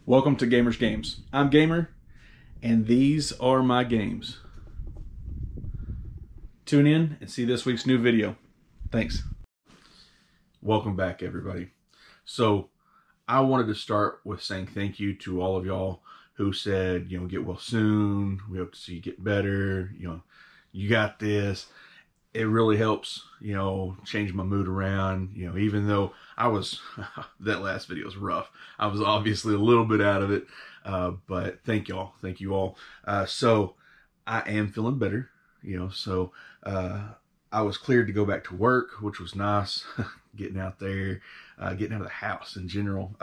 Welcome to Gamer's Games. I'm Gamer, and these are my games. Tune in and see this week's new video. Thanks. Welcome back, everybody. So, I wanted to start with saying thank you to all of y'all who said, get well soon. We hope to see you get better. You got this. It really helps, change my mood around, even though I was, that last video was rough. I was obviously a little bit out of it, but thank y'all. Thank you all. So I am feeling better, so I was cleared to go back to work, which was nice, getting out there, getting out of the house in general.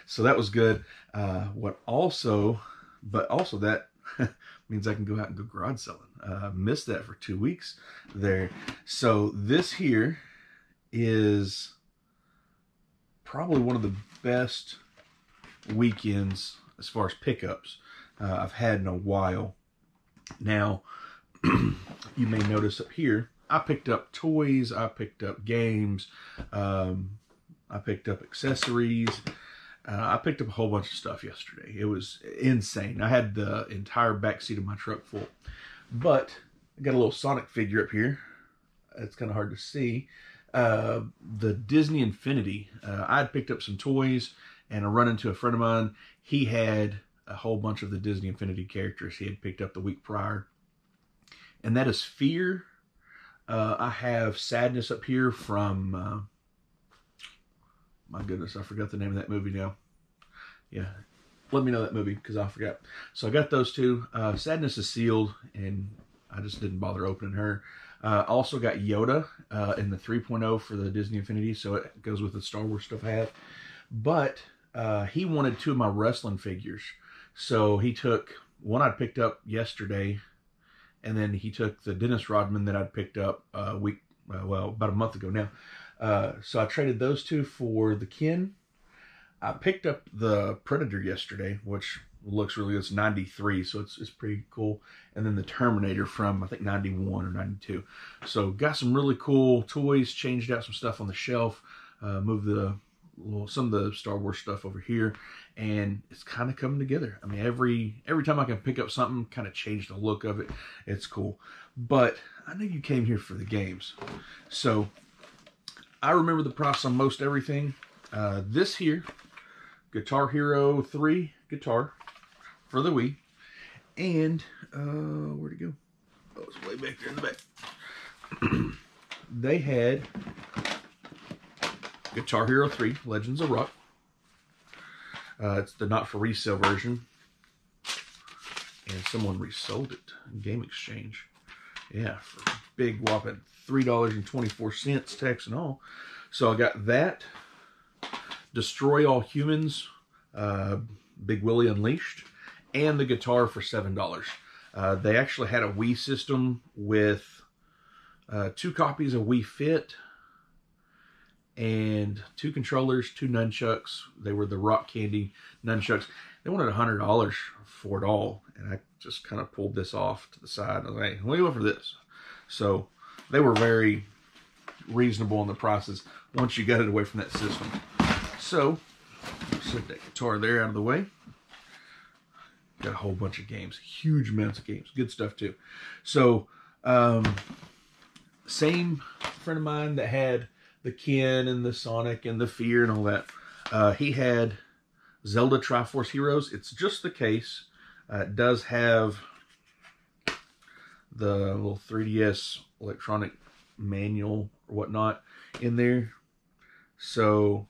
So that was good. But also that means I can go out and go garage selling. Missed that for 2 weeks there. So this here is probably one of the best weekends as far as pickups I've had in a while. Now, you may notice up here, I picked up toys, I picked up games, I picked up accessories. I picked up a whole bunch of stuff yesterday. It was insane. I had the entire back seat of my truck full. But I got a little Sonic figure up here. It's kind of hard to see. The Disney Infinity. I had picked up some toys, and I run into a friend of mine. He had a whole bunch of the Disney Infinity characters he had picked up the week prior. And that is Fear. I have Sadness up here from... my goodness, I forgot the name of that movie now. Yeah, let me know that movie because I forgot. So I got those two. Sadness is sealed, and I just didn't bother opening her. Also got Yoda in the 3.0 for the Disney Infinity, so it goes with the Star Wars stuff I have. But he wanted two of my wrestling figures. So he took one I picked up yesterday, and then he took the Dennis Rodman that I'd picked up about a month ago now. So I traded those two for the Ken. I picked up the Predator yesterday, which looks really good. It's 93, so it's pretty cool. And then the Terminator from, I think, 91 or 92. So got some really cool toys, changed out some stuff on the shelf, moved some of the Star Wars stuff over here, and it's kind of coming together. I mean, every time I can pick up something, kind of change the look of it. It's cool. But I know you came here for the games. So I remember the price on most everything. This here, Guitar Hero 3 guitar for the Wii. And, where'd it go? Oh, it's way back there in the back. They had Guitar Hero 3 Legends of Rock. It's the not for resale version. And someone resold it in Game Exchange. Yeah, for a big whopping $3.24, tax and all. So I got that. Destroy All Humans, Big Willie Unleashed, and the guitar for $7. They actually had a Wii system with 2 copies of Wii Fit and 2 controllers, 2 nunchucks. They were the Rock Candy nunchucks. They wanted $100 for it all, and I just kind of pulled this off to the side. I was like, hey, what do you want for this? So they were very reasonable on the prices once you got it away from that system. So, set that guitar there out of the way. Got a whole bunch of games, huge amounts of games, good stuff too. So, same friend of mine that had the Ken and the Sonic and the Fear and all that. He had Zelda Triforce Heroes. It's just the case. It does have the little 3DS electronic manual or whatnot in there. So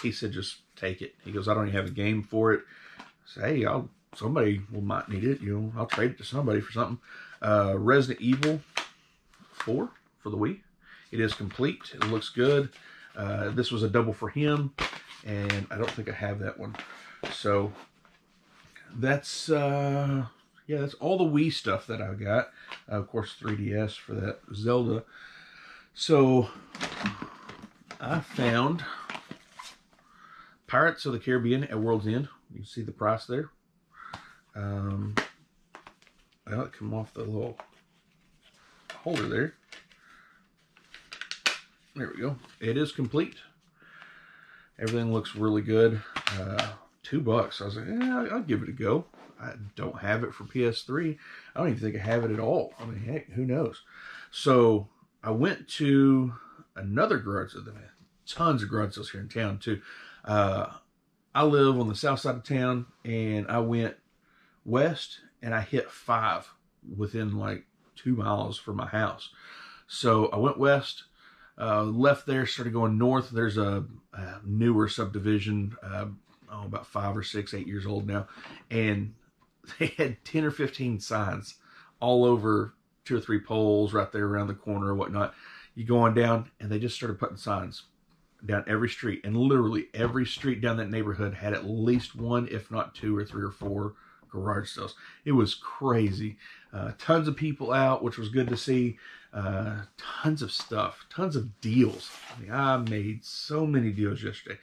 he said, just take it. He goes, I don't even have a game for it. I say, hey, somebody might need it. I'll trade it to somebody for something. Resident Evil 4 for the Wii. It is complete. It looks good. This was a double for him, and I don't think I have that one. So that's that's all the Wii stuff that I got. Of course, 3DS for that Zelda. So I found Pirates of the Caribbean at World's End. You can see the price there. Well, it come off the little holder there. There we go. It is complete. Everything looks really good. $2. I was like, yeah, I'll give it a go. I don't have it for PS3. I don't even think I have it at all. I mean, heck, who knows? So I went to another garage sale. Tons of garage sales here in town too. I live on the south side of town, and I went west, and I hit 5 within like 2 miles from my house. So I went west, left there, started going north. There's a newer subdivision, about 5 or 6, 8 years old now, and they had 10 or 15 signs all over, 2 or 3 poles right there around the corner or whatnot. You go on down, and they just started putting signs down every street, and literally every street down that neighborhood had at least 1, if not 2 or 3 or 4 garage sales. It was crazy. Tons of people out, which was good to see. Tons of stuff, tons of deals. I mean, I made so many deals yesterday.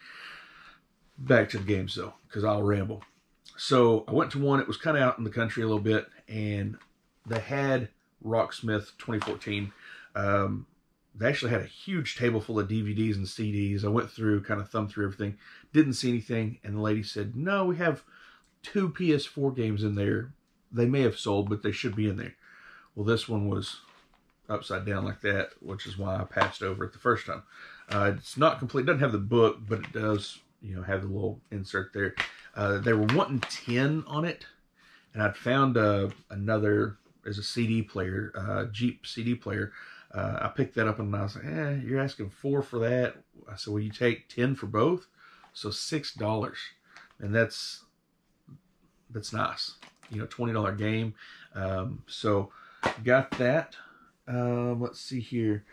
Back to the games though, because I'll ramble. So I went to one. It was kind of out in the country a little bit, and they had Rocksmith 2014. They actually had a huge table full of DVDs and CDs. I went through, kind of thumbed through everything, didn't see anything, and the lady said, no, we have 2 PS4 games in there. They may have sold, but they should be in there. Well, this one was upside down like that, which is why I passed over it the first time. It's not complete, it doesn't have the book, but it does, you know, have the little insert there. They were wanting 10 on it, and I'd found another, as a CD player, Jeep CD player. I picked that up, and I was like, you're asking 4 for that. I said, will you take 10 for both? So $6. And that's nice. You know, $20 game. So got that. Let's see here.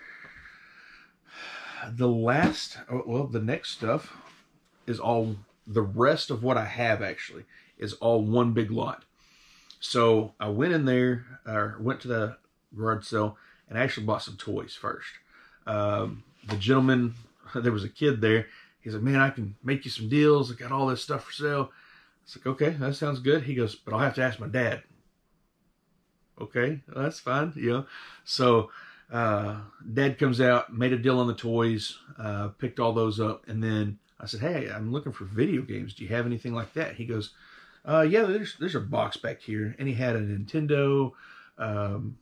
The next stuff is all, the rest of what I have actually is all one big lot. So I went in there, went to the garage sale, and I actually bought some toys first. The gentleman, there was a kid there. He's like, man, I can make you some deals. I got all this stuff for sale. It's like, okay, that sounds good. He goes, but I'll have to ask my dad. Okay, well, that's fine, you know. So dad comes out, made a deal on the toys, picked all those up, and then I said, hey, I'm looking for video games. Do you have anything like that? He goes, yeah, there's a box back here. And he had a Nintendo, and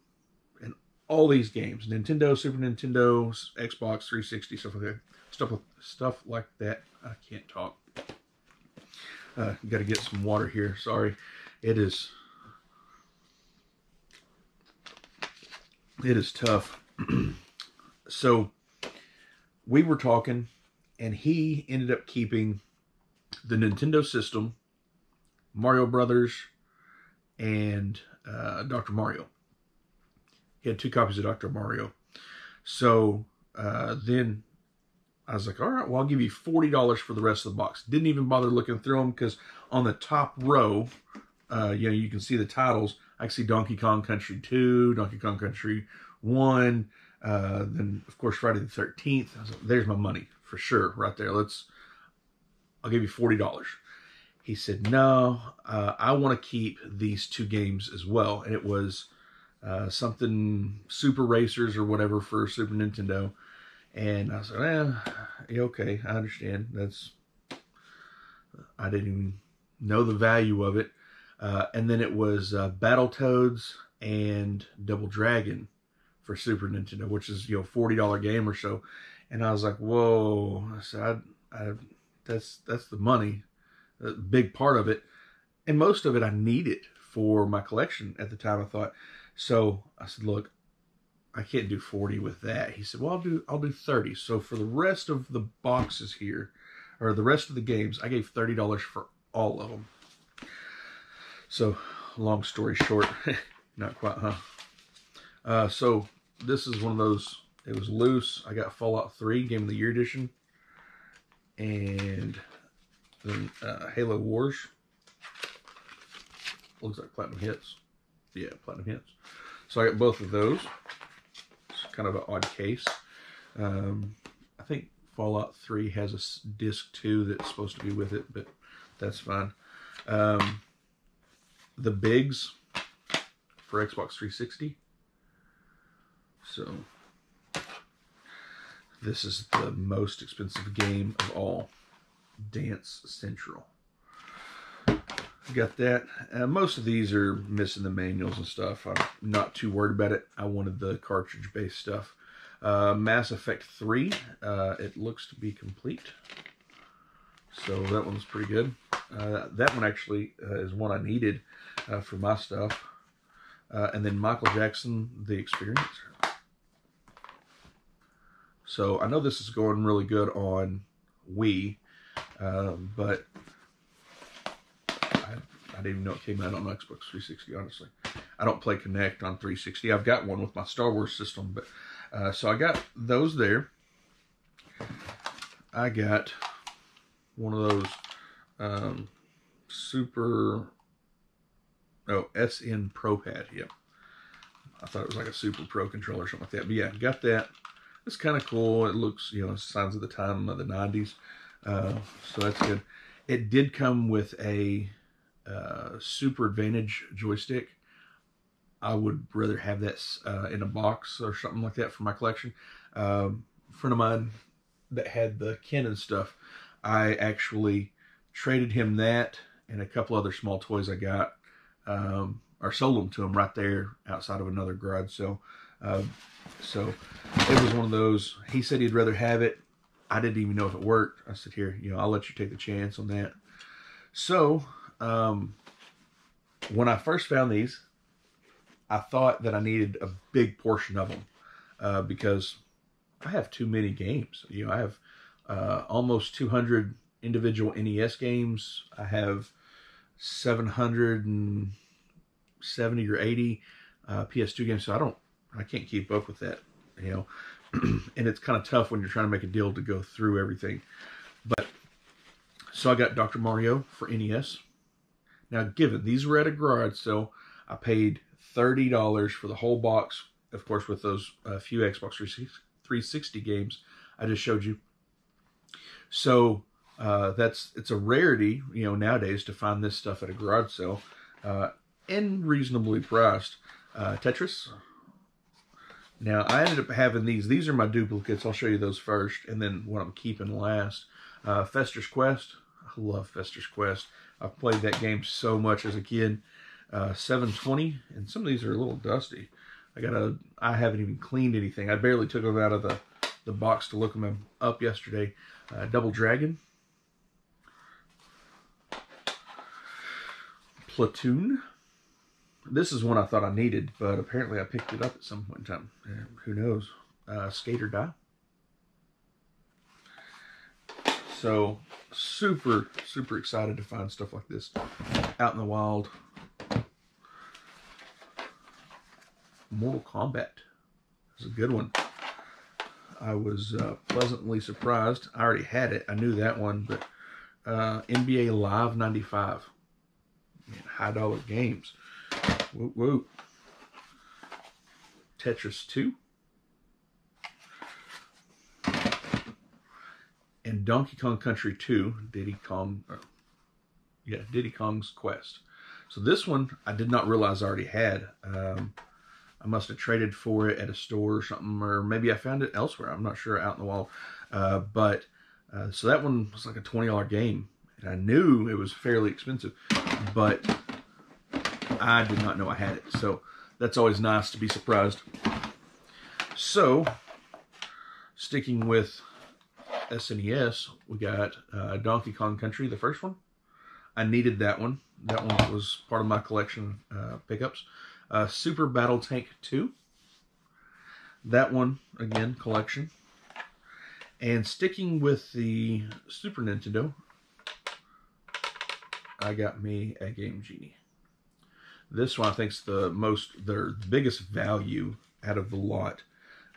all these games, Nintendo, Super Nintendo, Xbox 360, stuff like that. Stuff like that. I can't talk. Got to get some water here. Sorry. It is tough. So we were talking, and he ended up keeping the Nintendo system, Mario Brothers, and Dr. Mario. He had 2 copies of Dr. Mario. So then I was like, all right, well, I'll give you $40 for the rest of the box. Didn't even bother looking through them, because on the top row, you know, you can see the titles. I can see Donkey Kong Country 2, Donkey Kong Country 1, then, of course, Friday the 13th. I was like, there's my money for sure right there. I'll give you $40. He said, no, I want to keep these 2 games as well. And it was something Super Racers or whatever for Super Nintendo. And I said, yeah, okay, I understand. I didn't even know the value of it. And then it was Battletoads and Double Dragon for Super Nintendo, which is, you know, $40 game or so. And I was like, whoa. I said, that's the money, a big part of it. And most of it I needed for my collection at the time, I thought. So I said, look, I can't do 40 with that. He said, well, I'll do 30. So for the rest of the boxes here, or the rest of the games, I gave $30 for all of them. So long story short, not quite, huh? So this is one of those, it was loose. I got Fallout 3 Game of the Year edition, and then Halo Wars. Looks like Platinum Hits. Yeah, Platinum Hits. So I got both of those. It's kind of an odd case. I think Fallout 3 has a disc too that's supposed to be with it, but that's fine. The Bigs for Xbox 360. So this is the most expensive game of all, Dance Central. got that. Most of these are missing the manuals and stuff. I'm not too worried about it. I wanted the cartridge-based stuff. Mass Effect 3, it looks to be complete. So that one's pretty good. That one actually is one I needed for my stuff. And then Michael Jackson, The Experience. So I know this is going really good on Wii, but I didn't even know it came out on Xbox 360, honestly. I don't play Kinect on 360. I've got one with my Star Wars system, but so I got those there. I got one of those SN Pro Pad. Yeah, I thought it was like a Super Pro controller or something like that. But yeah, got that. It's kind of cool. It looks, you know, signs of the time of the 90s. So that's good. It did come with a Super Advantage joystick. I would rather have that in a box or something like that for my collection. A friend of mine that had the Ken stuff, I actually traded him that and a couple other small toys I got, or sold them to him right there outside of another garage sale. So it was one of those. He said he'd rather have it. I didn't even know if it worked. I said, here, you know, I'll let you take the chance on that. So when I first found these, I thought that I needed a big portion of them because I have too many games. You know, I have almost 200 individual NES games. I have 770 or 80 PS2 games. So I can't keep up with that, you know. And it's kind of tough when you're trying to make a deal to go through everything. But so I got Dr. Mario for NES. Now, given these were at a garage sale, I paid $30 for the whole box, of course, with those few Xbox 360 games I just showed you. So it's a rarity, you know, nowadays to find this stuff at a garage sale, and reasonably priced. Tetris. Now, I ended up having these. These are my duplicates. I'll show you those first, and then what I'm keeping last. Fester's Quest. I love Fester's Quest. I've played that game so much as a kid. 720, and some of these are a little dusty. I haven't even cleaned anything. I barely took them out of the box to look them up yesterday. Double Dragon. Platoon. This is one I thought I needed, but apparently I picked it up at some point in time. Who knows? Skate or Die. So, super, super excited to find stuff like this out in the wild. Mortal Kombat is a good one. I was pleasantly surprised. I already had it. I knew that one, but NBA Live 95. Man, high dollar games. Woo woo. Tetris 2. And Donkey Kong Country 2, Diddy Kong's Quest. So this one, I did not realize I already had. I must have traded for it at a store or something, or maybe I found it elsewhere. I'm not sure, out in the wild. So that one was like a $20 game. And I knew it was fairly expensive, but I did not know I had it. So that's always nice to be surprised. So, sticking with SNES, we got Donkey Kong Country, the first one. I needed that one. That one was part of my collection pickups. Super Battle Tank 2. That one, again, collection. And sticking with the Super Nintendo, I got me a Game Genie. This one I think is the biggest value out of the lot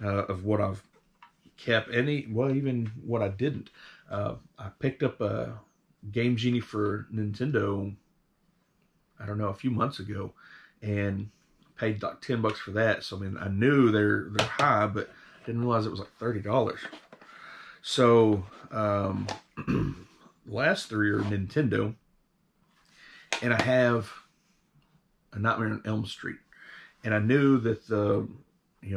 of what I've kept. Even what I didn't. I picked up a Game Genie for Nintendo, I don't know, a few months ago, and paid like $10 for that. So I mean, I knew they're high, but didn't realize it was like $30. So the last three are Nintendo, and I have A Nightmare on Elm Street, and I knew that the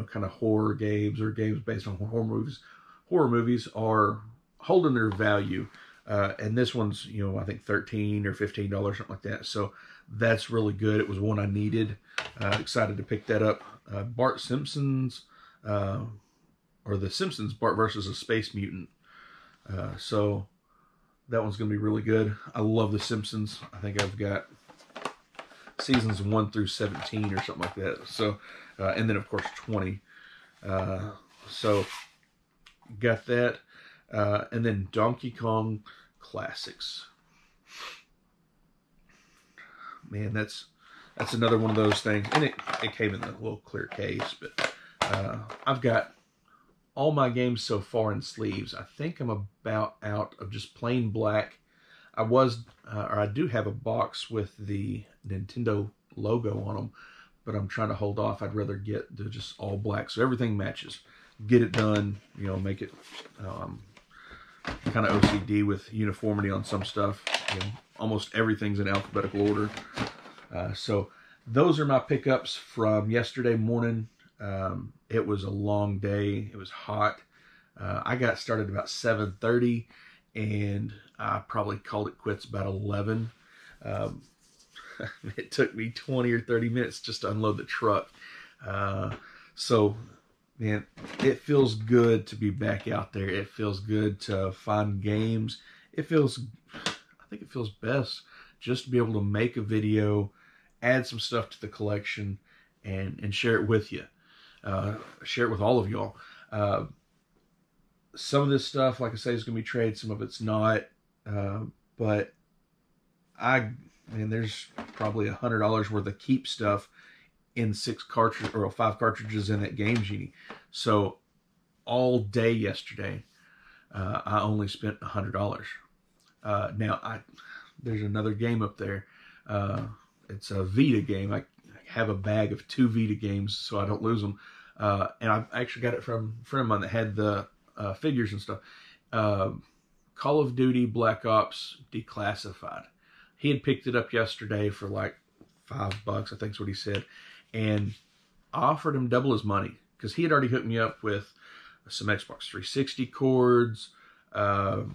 kind of horror games or games based on horror movies are holding their value. And this one's, I think $13 or $15, something like that. So that's really good. It was one I needed. Excited to pick that up. Bart Simpson's, or The Simpsons, Bart versus a Space Mutant. So that one's going to be really good. I love The Simpsons. I think I've got seasons 1 through 17 or something like that. So, and then of course 20. So got that. And then Donkey Kong Classics. Man, that's another one of those things. And it came in a little clear case, but I've got all my games so far in sleeves. I think I'm about out of just plain black. I do have a box with the Nintendo logo on them, but I'm trying to hold off. I'd rather get just all black so everything matches. Get it done, make it kind of OCD with uniformity on some stuff. Almost everything's in alphabetical order. So those are my pickups from yesterday morning. It was a long day. It was hot. I got started about 7:30, and I probably called it quits about 11. It took me 20 or 30 minutes just to unload the truck. So, man, it feels good to be back out there. It feels good to find games. I think it feels best just to be able to make a video, add some stuff to the collection, and share it with you. Share it with all of y'all. Some of this stuff, like I say, is going to be trade. Some of it's not. But there's probably $100 worth of keep stuff in 5 cartridges in that Game Genie. So all day yesterday, I only spent $100. Now there's another game up there. It's a Vita game. I have a bag of 2 Vita games so I don't lose them. And I actually got it from a friend of mine that had the figures and stuff. Call of Duty Black Ops Declassified. He had picked it up yesterday for like $5, I think is what he said. And I offered him double his money because he had already hooked me up with some Xbox 360 cords. Like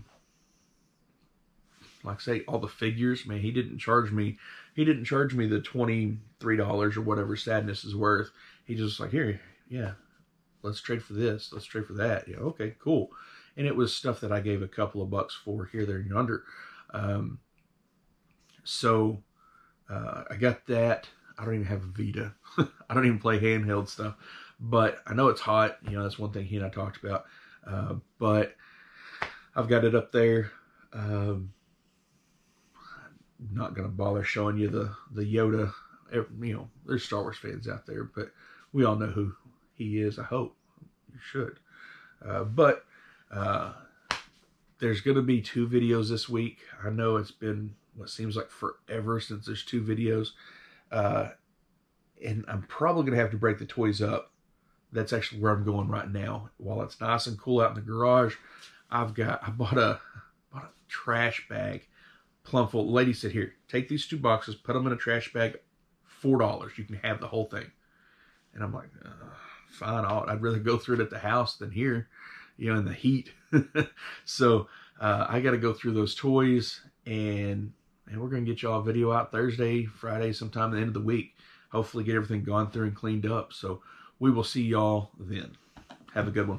I say, all the figures. Man, he didn't charge me the $23 or whatever Sadness is worth. He just like, here, yeah, let's trade for this, let's trade for that. Yeah, okay, cool. And it was stuff that I gave a couple of bucks for here, there, and yonder. So I got that. I don't even have a Vita. I don't even play handheld stuff. But I know it's hot. That's one thing he and I talked about. But I've got it up there. I'm not going to bother showing you the Yoda. There's Star Wars fans out there, but we all know who he is. I hope you should. But there's going to be 2 videos this week. I know it's been what seems like forever since there's 2 videos. And I'm probably going to have to break the toys up. That's actually where I'm going right now. While it's nice and cool out in the garage, I bought a trash bag plumb full. The lady said, here, take these 2 boxes, put them in a trash bag, $4. You can have the whole thing. And I'm like, fine. I'd rather go through it at the house than here, in the heat. So I got to go through those toys, and we're going to get y'all a video out Thursday, Friday, sometime at the end of the week. Hopefully get everything gone through and cleaned up. So we will see y'all then. Have a good one.